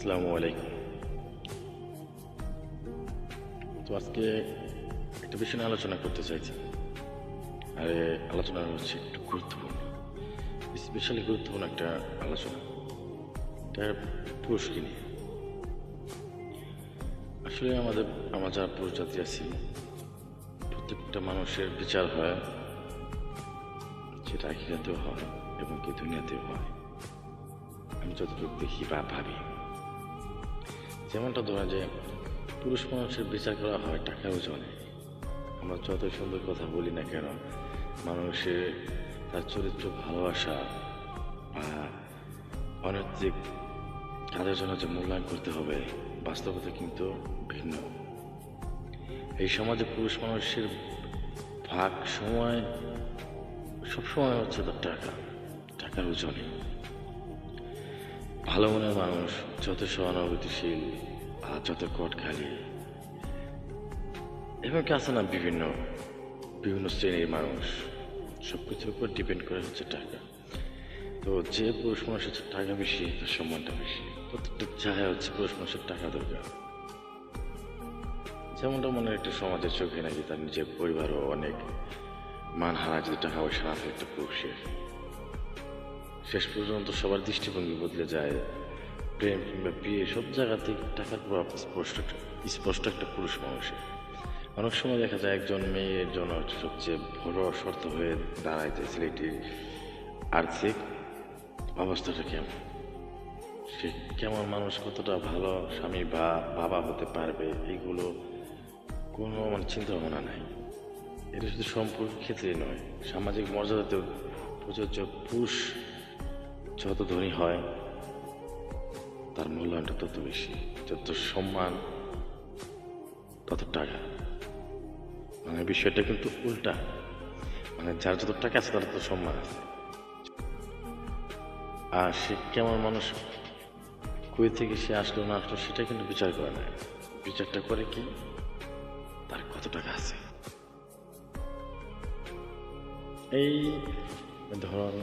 আসসালামু আলাইকুম। তো আজকে একটা বিষয় নিয়ে আলোচনা করতে চাইছি। আর আলোচনা হচ্ছে একটু গুরুত্বপূর্ণ, স্পেশালি গুরুত্বপূর্ণ একটা আলোচনা। এটা পুরুষকে নিয়ে। আসলে আমরা যারা পুরুষ জাতি আছি, প্রত্যেকটা মানুষের বিচার হয়, সেটা আখিরাতেও হয় এবং কি দুনিয়াতেও হয়। আমি যতটুকু দেখি বা ভাবি, যেমনটা ধরা যে পুরুষ মানুষের বিচার করা হয় টাকার ওজনে। আমরা যতই সুন্দর কথা বলি না কেন, মানুষের তার চরিত্র, ভালোবাসা বা অনৈতিক কাজের জন্য যে মূল্যায়ন করতে হবে, বাস্তবতা কিন্তু ভিন্ন। এই সমাজে পুরুষ মানুষের ভাগ সময় সবসময় হচ্ছে তার টাকার ওজনে। ভালো মনের মানুষ যত সহানুভূতিশীল আর যত কটখালি, এবং কি আছে না বিভিন্ন শ্রেণীর মানুষ, সবকিছুর উপর ডিপেন্ড করে হচ্ছে টাকা। তো যে পুরুষ মানুষের টাকা বেশি, তার সম্মানটা বেশি। প্রত্যেকটা জায়গায় হচ্ছে পুরুষ মানুষের টাকা দরকার। যেমনটা মনে একটা সমাজের চোখে নাকি তার নিজের পরিবারও অনেক মান হারা যদি টাকা পয়সা না থাকে একটা পুরুষের। শেষ পর্যন্ত সবার দৃষ্টিভঙ্গি বদলে যায়। প্রেম কিংবা বিয়ে সব জায়গাতেই টাকার প্রভাব স্পষ্ট একটা পুরুষ মানুষের। অনেক সময় দেখা যায় একজন মেয়ের জন্য সবচেয়ে বড় শর্ত হয়ে দাঁড়ায় যে ছেলেটির আর্থিক অবস্থাটা কেমন, সে কেমন মানুষ, কতটা ভালো স্বামী বা বাবা হতে পারবে, এইগুলো কোনো চিন্তা ভাবনা নাই। এটা শুধু সম্পর্কের ক্ষেত্রেই নয়, সামাজিক মর্যাদাতেও প্রযোজ্য। পুরুষ যত ধনী হয়, তার মূল্যায়নটা তত বেশি, যত সম্মান তত টাকা। বিষয়টা কিন্তু উল্টা। যার যত টাকা আছে তার তত সম্মান আছে। আর সে কেমন মানুষ, কই থেকে সে আসলো না আসলো, সেটা কিন্তু বিচার করে না। বিচারটা করে কি, তার কত টাকা আছে। এই ধরুন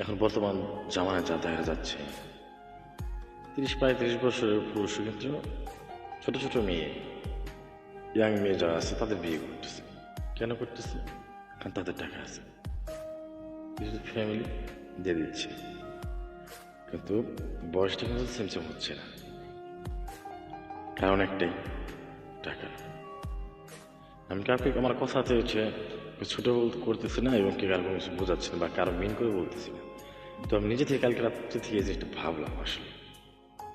এখন বর্তমান জামানায় যা দেখা যাচ্ছে, 30-35 বছরের পুরুষ কিন্তু ছোট ছোট মেয়ে, ইয়াং মেয়ে যারা আছে তাদের বিয়ে করতেছে। কেন করতেছে? কারণ তাদের টাকা আছে, ফ্যামিলি দিয়ে দিচ্ছে। কিন্তু বয়সটা কিন্তু সেম হচ্ছে না, কারণ একটাই, টাকা। আমি কাউকে আমার কথাতে হচ্ছে ছোট করতেছি না, এবং কে কারো কিছু বোঝাচ্ছি না বা কারো মিন করে বলতেছি না। তো আমি নিজে থেকে কালকে রাত্রে থেকে যেটা ভাবলাম, আসলে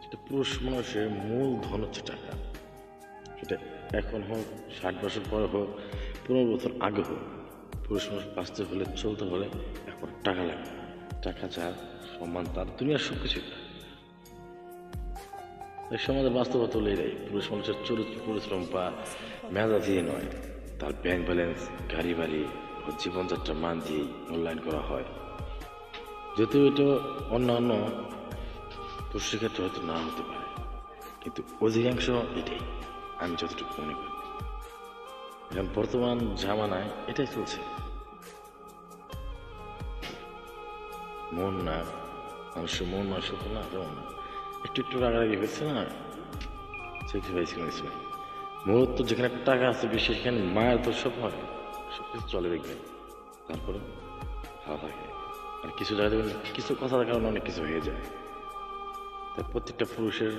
সেটা পুরুষ মানুষের মূল ধন হচ্ছে টাকা। সেটা এখন হোক, 60 বছর পরে হোক, 15 বছর আগে হোক, পুরুষ মানুষ বাঁচতে হলে, চলতে হলে এখন টাকা লাগে। টাকা যার, সম্মান তার, দুনিয়ার সব কিছুই তার। এই সমাজের বাস্তবতা হলে এটাই, পুরুষ মানুষের চরিত্র, পরিশ্রম বা মেধা দিয়ে নয়, তার ব্যাংক ব্যালেন্স, গাড়ি বাড়ি ও জীবনযাত্রার মান দিয়েই মূল্যায়ন করা হয়। যদিও এটা অন্যান্য পুরুষের ক্ষেত্রে হয়তো না হতে পারে, কিন্তু অধিকাংশ এটাই, আমি যতটুকু মনে করি। এখন বর্তমান জামানায় এটাই চলছে। মন না, মানুষের মন মানুষের না, যেমন একটু রাগারাগি হচ্ছে না, স্যাক্রিফাইস করেছে। মূলত যেখানে টাকা আছে বেশি, সেখানে মায়ের তো সব হয়, সব কিছু চলে দেখবেন, তারপরে ভালো থাকে। আর কিছু জায়গায় কিছু কথার কারণে অনেক কিছু হয়ে যায়। তাই প্রত্যেকটা পুরুষের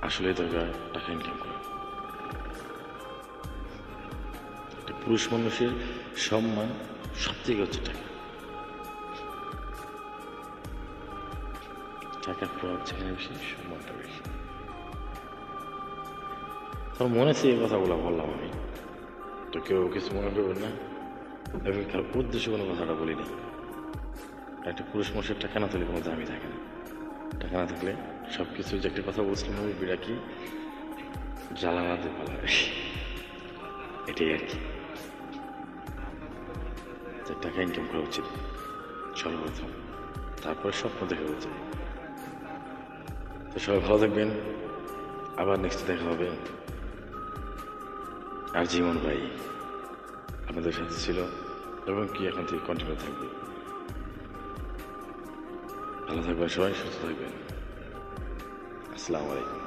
আসলে দরকার টাকা ইনকাম করা। একটা পুরুষ মানুষের সম্মান সব থেকে হচ্ছে টাকা। টাকার প্রভাব যেখানে বেশি, সম্মানটা বেশি। তোর মনে আছে এই কথাগুলো বললাম আমি, তো কেউ কিছু মনে করবেন না, এবং কারো উদ্দেশ্যে কোনো কথাটা বলিনি। একটা পুরুষ মানুষের টাকা না থাকলে কোনো দামই থাকে না। টাকা না থাকলে সব কিছু, যে একটা কথা বলছিলাম, মুরগিরা কি জ্বালানাতে পালাবে, এটাই আর কি। টাকা ইনকাম করা উচিত সর্বপ্রথম, তারপরে স্বপ্ন দেখা উচিত। তো সবাই ভালো থাকবেন, আবার নেক্সট দেখা হবে। আর জীবন ভাই আপনাদের সাথে ছিল, এবং কি এখন থেকে কন্টিনিউ থাকবে। ভালো থাকবেন সবাই, সুস্থ থাকবেন। আসসালামু আলাইকুম।